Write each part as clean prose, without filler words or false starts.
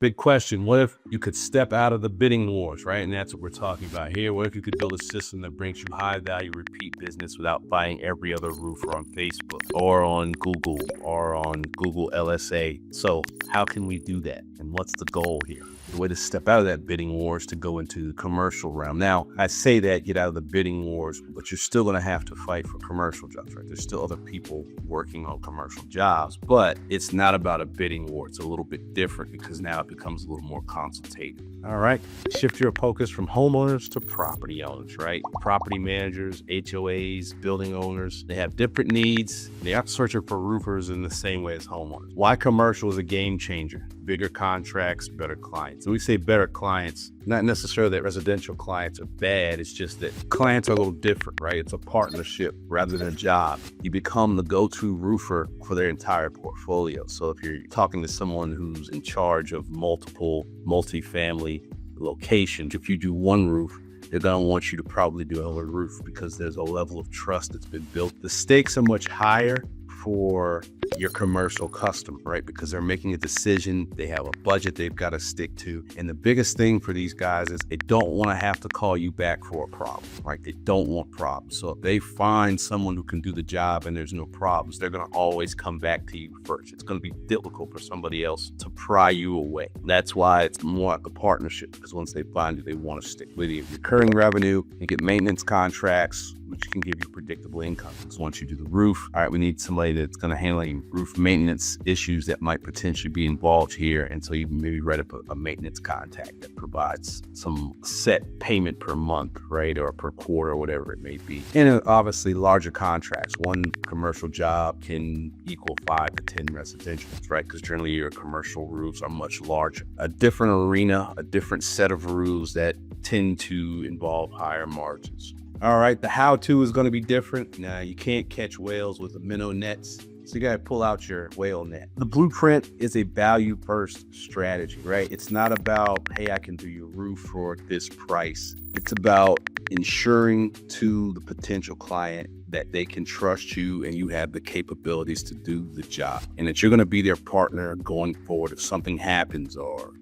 Big question. What if you could step out of the bidding wars, right? And that's what we're talking about here. What if you could build a system that brings you high value repeat business without buying every other roofer on Facebook or on Google or on Google LSA? So how can we do that? And what's the goal here? The way to step out of that bidding wars to go into the commercial realm. Now, I say that get out of the bidding wars, but you're still going to have to fight for commercial jobs, right? There's still other people working on commercial jobs, but it's not about a bidding war. It's a little bit different because now it becomes a little more consultative. All right. Shift your focus from homeowners to property owners, right? Property managers, HOAs, building owners, they have different needs. They aren't searching for roofers in the same way as homeowners. Why commercial is a game changer? Bigger contracts, better clients. And we say better clients, not necessarily that residential clients are bad. It's just that clients are a little different, right? It's a partnership rather than a job. You become the go-to roofer for their entire portfolio. So if you're talking to someone who's in charge of multiple multifamily locations, if you do one roof, they're going to want you to probably do another roof because there's a level of trust that's been built. The stakes are much higher for your commercial customer, right? Because they're making a decision, they have a budget they've got to stick to. And the biggest thing for these guys is they don't want to have to call you back for a problem, right? They don't want problems. So if they find someone who can do the job and there's no problems, they're going to always come back to you first. It's going to be difficult for somebody else to pry you away. That's why it's more like a partnership, because once they find you, they want to stick with you. Recurring revenue, you get maintenance contracts, which can give you predictable income. So once you do the roof, all right, we need somebody that's going to handle any roof maintenance issues that might potentially be involved here. And so you maybe write up a maintenance contact that provides some set payment per month, right? Or per quarter, or whatever it may be. And obviously larger contracts. One commercial job can equal 5 to 10 residentials, right? Because generally your commercial roofs are much larger. A different arena, a different set of rules that tend to involve higher margins. All right, the how-to is going to be different. Now, you can't catch whales with the minnow nets, so you got to pull out your whale net. The blueprint is a value-first strategy, right? It's not about, hey, I can do your roof for this price. It's about ensuring to the potential client that they can trust you and you have the capabilities to do the job, and that you're going to be their partner going forward if something happens or,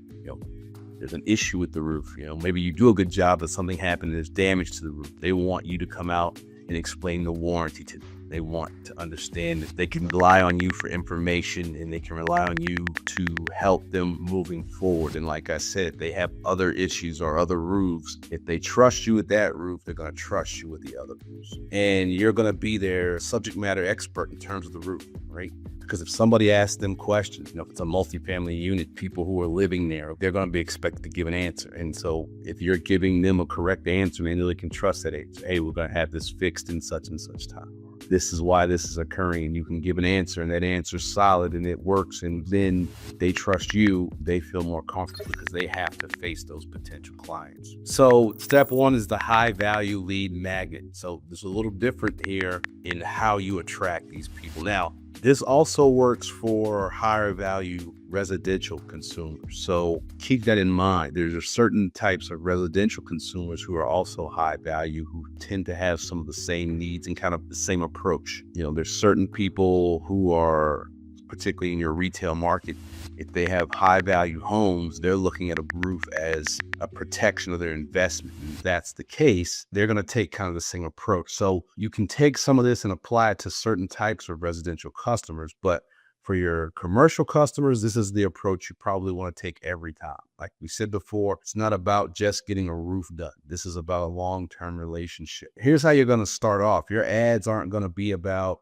there's an issue with the roof. Maybe you do a good job, but something happened and there's damage to the roof. They want you to come out and explain the warranty to them. They want to understand that they can rely on you for information and they can rely on you to help them moving forward. And like I said, they have other issues or other roofs. If they trust you with that roof, they're going to trust you with the other roofs. And you're going to be their subject matter expert in terms of the roof, right? Because if somebody asks them questions, if it's a multifamily unit, people who are living there, they're going to be expected to give an answer. And so if you're giving them a correct answer, they know they can trust that answer. Hey, we're going to have this fixed in such and such time. This is why this is occurring. And you can give an answer and that answer's solid and it works. And then they trust you. They feel more comfortable because they have to face those potential clients. So step one is the high value lead magnet. So there's a little different here in how you attract these people. Now, this also works for higher value residential consumers. So keep that in mind. There's certain types of residential consumers who are also high value, who tend to have some of the same needs and kind of the same approach. There's certain people who are, particularly in your retail market, if they have high value homes, they're looking at a roof as a protection of their investment. And if that's the case, they're going to take kind of the same approach. So you can take some of this and apply it to certain types of residential customers, but for your commercial customers, this is the approach you probably want to take every time. Like we said before, it's not about just getting a roof done. This is about a long-term relationship. Here's how you're going to start off. Your ads aren't going to be about,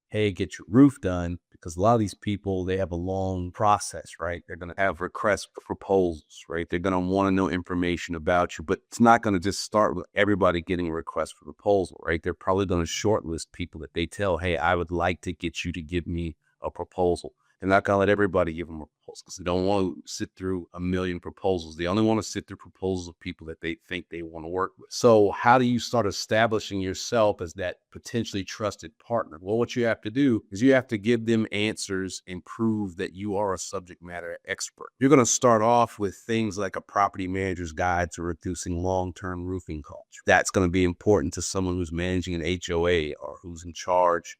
hey, get your roof done, because a lot of these people, they have a long process, right? They're going to have requests for proposals, right? They're going to want to know information about you, but it's not going to just start with everybody getting a request for proposal, right? They're probably going to shortlist people that they tell, hey, I would like to get you to give me a proposal. They're not going to let everybody give them a proposal because they don't want to sit through a million proposals. They only want to sit through proposals of people that they think they want to work with. So how do you start establishing yourself as that potentially trusted partner? Well, what you have to do is you have to give them answers and prove that you are a subject matter expert. You're going to start off with things like a property manager's guide to reducing long-term roofing costs. That's going to be important to someone who's managing an HOA or who's in charge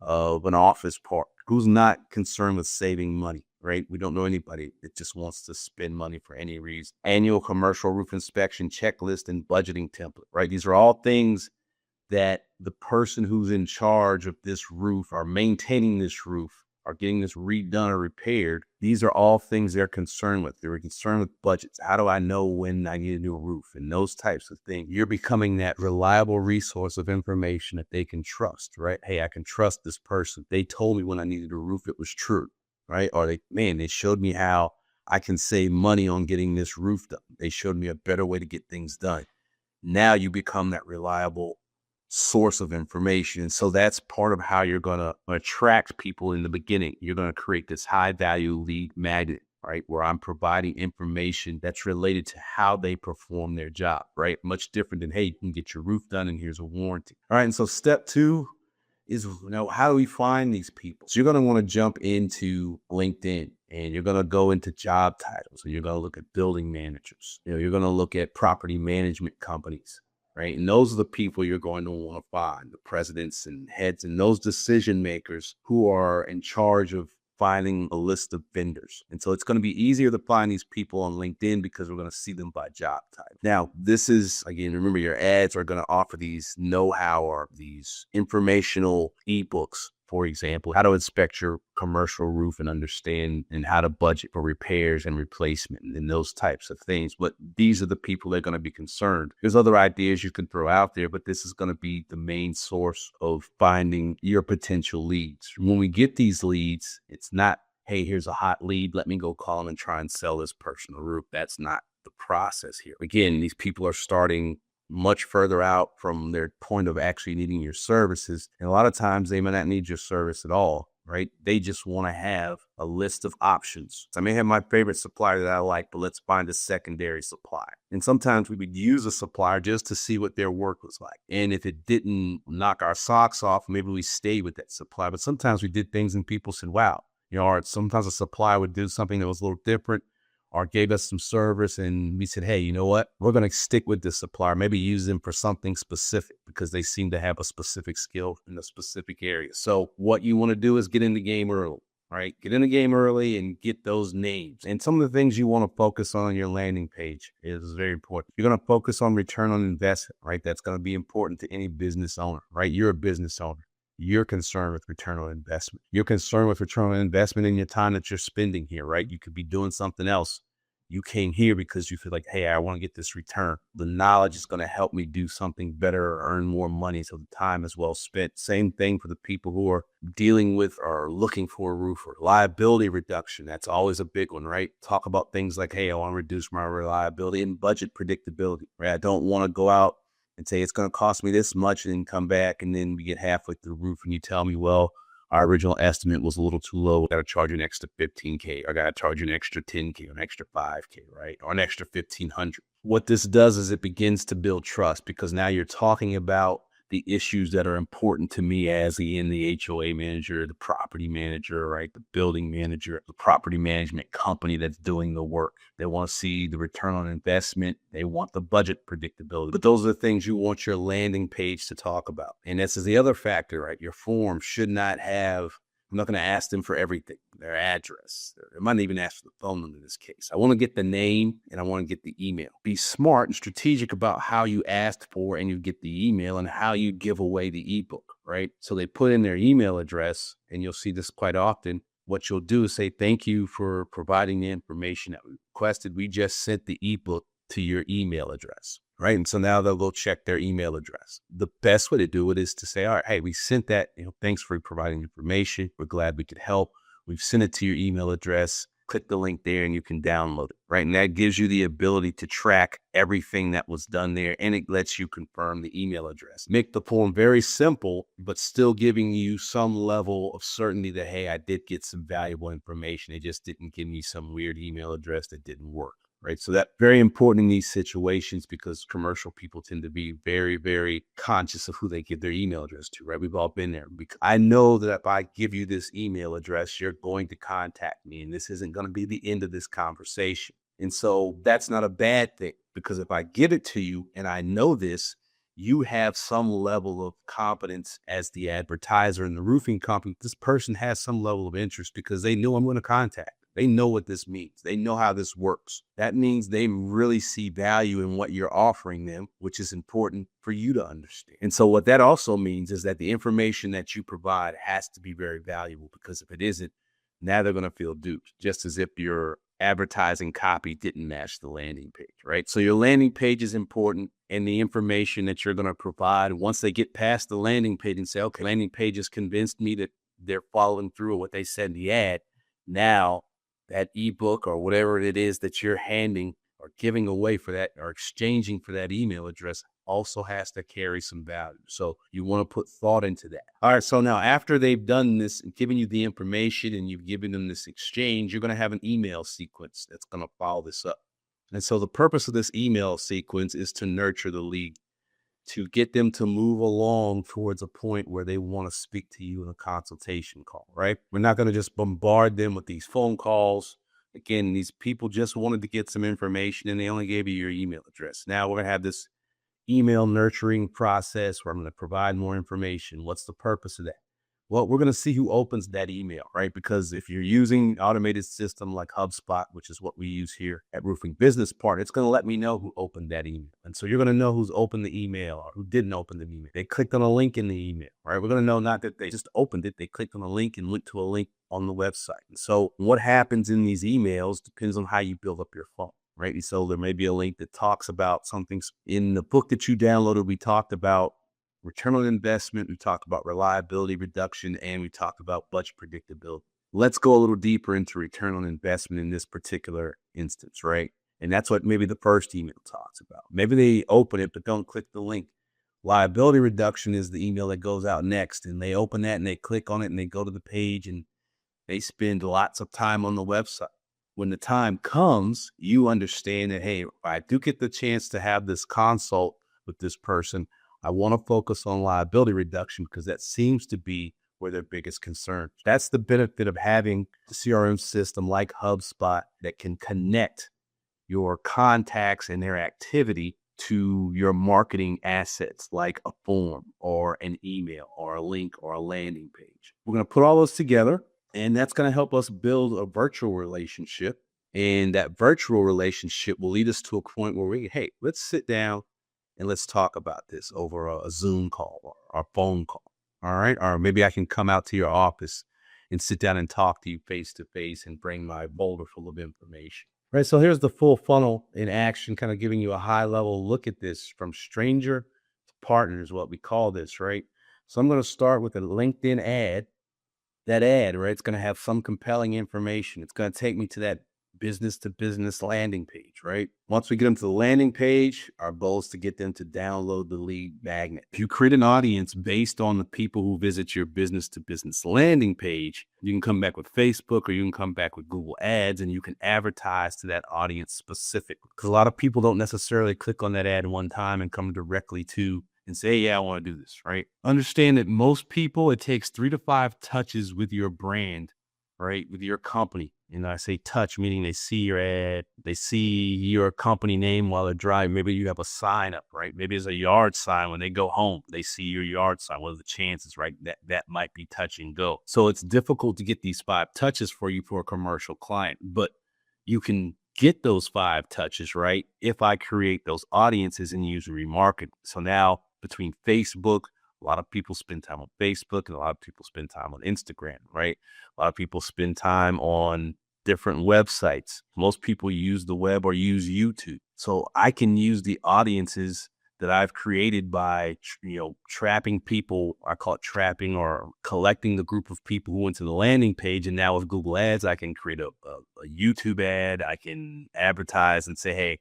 of an office park, who's not concerned with saving money. right? We don't know anybody that just wants to spend money for any reason. Annual commercial roof inspection checklist and budgeting template, right? These are all things that the person who's in charge of this roof or maintaining this roof or getting this redone or repaired, these are all things they're concerned with. They're concerned with budgets. How do I know when I need a new roof and those types of things? You're becoming that reliable resource of information that they can trust, right? Hey, I can trust this person. They told me when I needed a roof, it was true, right? Or they showed me how I can save money on getting this roof done. They showed me a better way to get things done. Now you become that reliable source of information. So that's part of how you're going to attract people in the beginning. You're going to create this high value lead magnet, right? Where I'm providing information that's related to how they perform their job, right? Much different than, hey, you can get your roof done and here's a warranty. All right. And so step two is, how do we find these people? So you're going to want to jump into LinkedIn and you're going to go into job titles and you're going to look at building managers. You're going to look at property management companies, right? And those are the people you're going to want to find, the presidents and heads and those decision makers who are in charge of finding a list of vendors. And so it's going to be easier to find these people on LinkedIn because we're going to see them by job type. Now, this is, again, remember your ads are going to offer these know-how or these informational ebooks. For example, how to inspect your commercial roof and understand and how to budget for repairs and replacement and those types of things. But these are the people that are going to be concerned. There's other ideas you can throw out there, but this is going to be the main source of finding your potential leads. When we get these leads, it's not, hey, here's a hot lead. Let me go call and try and sell this person a roof. That's not the process here. Again, these people are starting much further out from their point of actually needing your services. And a lot of times they may not need your service at all, right? They just want to have a list of options. I may have my favorite supplier that I like, but let's find a secondary supplier. And sometimes we would use a supplier just to see what their work was like. And if it didn't knock our socks off, maybe we stayed with that supplier. But sometimes we did things and people said, wow, or sometimes a supplier would do something that was a little different or gave us some service and we said, hey, you know what? We're going to stick with this supplier, maybe use them for something specific because they seem to have a specific skill in a specific area. So what you want to do is get in the game early, right? Get in the game early and get those names. And some of the things you want to focus on your landing page is very important. You're going to focus on return on investment, right? That's going to be important to any business owner, right? You're a business owner. You're concerned with return on investment. You're concerned with return on investment in your time that you're spending here, right? You could be doing something else. You came here because you feel like, hey, I want to get this return. The knowledge is going to help me do something better or earn more money. So the time is well spent. Same thing for the people who are dealing with or looking for a roofer. Liability reduction. That's always a big one, right? Talk about things like, hey, I want to reduce my reliability and budget predictability, right? I don't want to go out and say it's going to cost me this much and then come back and then we get halfway through the roof and you tell me, well, our original estimate was a little too low. I got to charge you an extra $15K. I got to charge you an extra $10K, or an extra $5K, right? Or an extra $1,500. What this does is it begins to build trust because now you're talking about the issues that are important to me as the HOA manager, the property manager, right? The building manager, the property management company that's doing the work. They want to see the return on investment. They want the budget predictability. But those are the things you want your landing page to talk about. And this is the other factor, right? Your form should not have, I'm not going to ask them for everything, their address. I might not even ask for the phone number in this case. I want to get the name and I want to get the email. Be smart and strategic about how you asked for and you get the email and how you give away the ebook, right? So they put in their email address and you'll see this quite often. What you'll do is say, thank you for providing the information that we requested. We just sent the ebook to your email address. Right. And so now they'll go check their email address. The best way to do it is to say, all right, hey, we sent that, thanks for providing information. We're glad we could help. We've sent it to your email address. Click the link there and you can download it. Right. And that gives you the ability to track everything that was done there. And it lets you confirm the email address. Make the form very simple, but still giving you some level of certainty that, hey, I did get some valuable information. It just didn't give me some weird email address that didn't work. Right. So that's very important in these situations because commercial people tend to be very, very conscious of who they give their email address to. Right. We've all been there. Because I know that if I give you this email address, you're going to contact me and this isn't going to be the end of this conversation. And so that's not a bad thing because if I give it to you and I know this, you have some level of confidence as the advertiser in the roofing company. This person has some level of interest because they know I'm going to contact. They know what this means. They know how this works. That means they really see value in what you're offering them, which is important for you to understand. And so what that also means is that the information that you provide has to be very valuable, because if it isn't, now they're going to feel duped, just as if your advertising copy didn't match the landing page, right? So your landing page is important, and the information that you're going to provide, once they get past the landing page and say, okay, landing page has convinced me that they're following through with what they said in the ad. Now that ebook or whatever it is that you're handing or giving away for that or exchanging for that email address also has to carry some value. So you want to put thought into that. All right. So now after they've done this and given you the information and you've given them this exchange, you're going to have an email sequence that's going to follow this up. And so the purpose of this email sequence is to nurture the lead, to get them to move along towards a point where they want to speak to you in a consultation call, right? We're not going to just bombard them with these phone calls. Again, these people just wanted to get some information and they only gave you your email address. Now we're going to have this email nurturing process where I'm going to provide more information. What's the purpose of that? Well, we're going to see who opens that email, right? Because if you're using automated system like HubSpot, which is what we use here at Roofing Business Partner, it's going to let me know who opened that email. And so you're going to know who's opened the email or who didn't open the email. They clicked on a link in the email, right? We're going to know not that they just opened it. They clicked on a link and went to a link on the website. And so what happens in these emails depends on how you build up your funnel. Right. So there may be a link that talks about something in the book that you downloaded. We talked about return on investment. We talked about reliability reduction, and we talked about budget predictability. Let's go a little deeper into return on investment in this particular instance, right? And that's what maybe the first email talks about. Maybe they open it, but don't click the link. Liability reduction is the email that goes out next, and they open that and they click on it and they go to the page and they spend lots of time on the website. When the time comes, you understand that, hey, if I do get the chance to have this consult with this person, I want to focus on liability reduction because that seems to be where their biggest concern. That's the benefit of having a CRM system like HubSpot that can connect your contacts and their activity to your marketing assets like a form or an email or a link or a landing page. We're going to put all those together, and that's going to help us build a virtual relationship. And that virtual relationship will lead us to a point where hey, let's sit down and let's talk about this over a Zoom call or a phone call. All right. Or maybe I can come out to your office and sit down and talk to you face to face and bring my folder full of information. Right. So here's the full funnel in action, kind of giving you a high level look at this from stranger to partner is what we call this. Right. So I'm going to start with a LinkedIn ad. That ad, right? It's going to have some compelling information. It's going to take me to that business to business landing page, right? Once we get them to the landing page, our goal is to get them to download the lead magnet. If you create an audience based on the people who visit your business to business landing page, you can come back with Facebook or you can come back with Google Ads and you can advertise to that audience specifically. Because a lot of people don't necessarily click on that ad one time and come directly to and say, yeah, I want to do this, right? Understand that most people, it takes 3 to 5 touches with your brand, right? With your company. And I say touch, meaning they see your ad, they see your company name while they're driving. Maybe you have a sign up, right? Maybe it's a yard sign. When they go home, they see your yard sign. What are the chances, right? That might be touch and go. So it's difficult to get these 5 touches for you for a commercial client, but you can get those 5 touches, right? If I create those audiences and use remarketing. So now between Facebook, a lot of people spend time on Facebook and a lot of people spend time on Instagram, right? A lot of people spend time on different websites. Most people use the web or use YouTube. So I can use the audiences that I've created by, trapping people. I call it trapping, or collecting the group of people who went to the landing page. And now with Google Ads, I can create a YouTube ad. I can advertise and say, hey,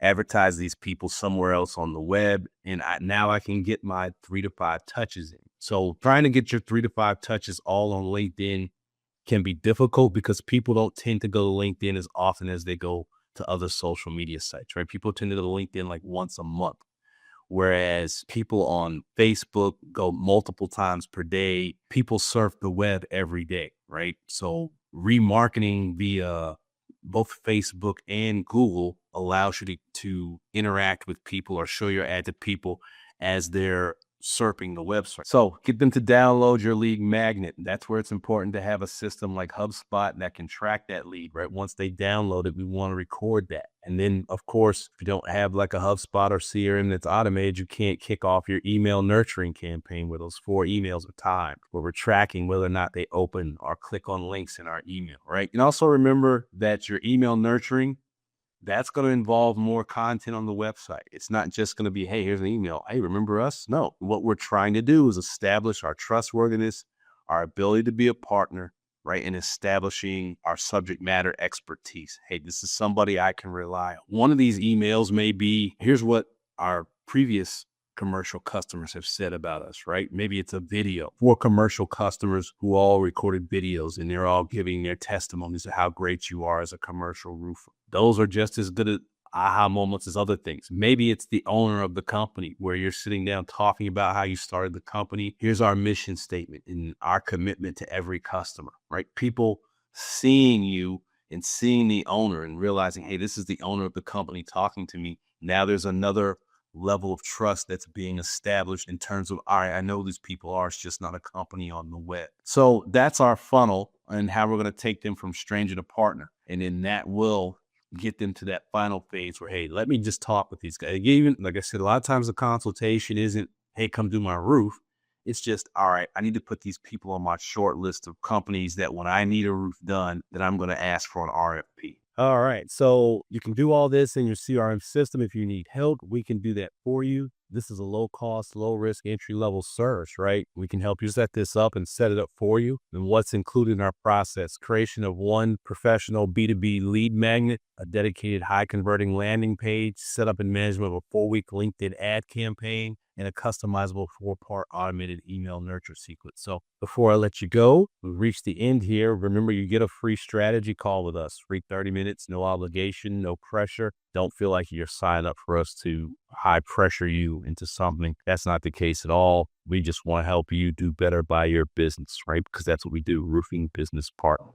advertise these people somewhere else on the web. And now I can get my 3 to 5 touches in. So trying to get your 3 to 5 touches all on LinkedIn can be difficult because people don't tend to go to LinkedIn as often as they go to other social media sites, right? People tend to go to LinkedIn like once a month, whereas people on Facebook go multiple times per day. People surf the web every day, right? So remarketing via both Facebook and Google allows you to interact with people or show your ad to people as they're SERPing the website. So get them to download your lead magnet. That's where it's important to have a system like HubSpot that can track that lead, right? Once they download it, we want to record that. And then, of course, if you don't have like a HubSpot or CRM that's automated, you can't kick off your email nurturing campaign where those 4 emails are timed, where we're tracking whether or not they open or click on links in our email, right? And also remember that your email nurturing, that's going to involve more content on the website. It's not just going to be, hey, here's an email. Hey, remember us? No, what we're trying to do is establish our trustworthiness, our ability to be a partner, right? And establishing our subject matter expertise. Hey, this is somebody I can rely on. One of these emails may be, here's what our previous commercial customers have said about us, right? Maybe it's a video for commercial customers who all recorded videos and they're all giving their testimonies of how great you are as a commercial roofer. Those are just as good at aha moments as other things. Maybe it's the owner of the company where you're sitting down talking about how you started the company. Here's our mission statement and our commitment to every customer, right? People seeing you and seeing the owner and realizing, hey, this is the owner of the company talking to me. Now there's another level of trust that's being established in terms of, all right, I know these people are, it's just not a company on the web. So that's our funnel and how we're going to take them from stranger to partner. And then that will get them to that final phase where, hey, let me just talk with these guys. Even, like I said, a lot of times the consultation isn't, hey, come do my roof. It's just, all right, I need to put these people on my short list of companies that when I need a roof done, that I'm going to ask for an RFP. All right. So you can do all this in your CRM system. If you need help, we can do that for you. This is a low cost, low risk, entry level service, right? We can help you set this up and set it up for you. And what's included in our process: creation of one professional B2B lead magnet, a dedicated high converting landing page, setup and management of a 4-week LinkedIn ad campaign, and a customizable 4-part automated email nurture sequence. So before I let you go, we've reached the end here. Remember, you get a free strategy call with us, free 30 minutes, no obligation, no pressure. Don't feel like you're signed up for us to high pressure you into something. That's not the case at all. We just want to help you do better by your business, right? Because that's what we do, roofing business partner.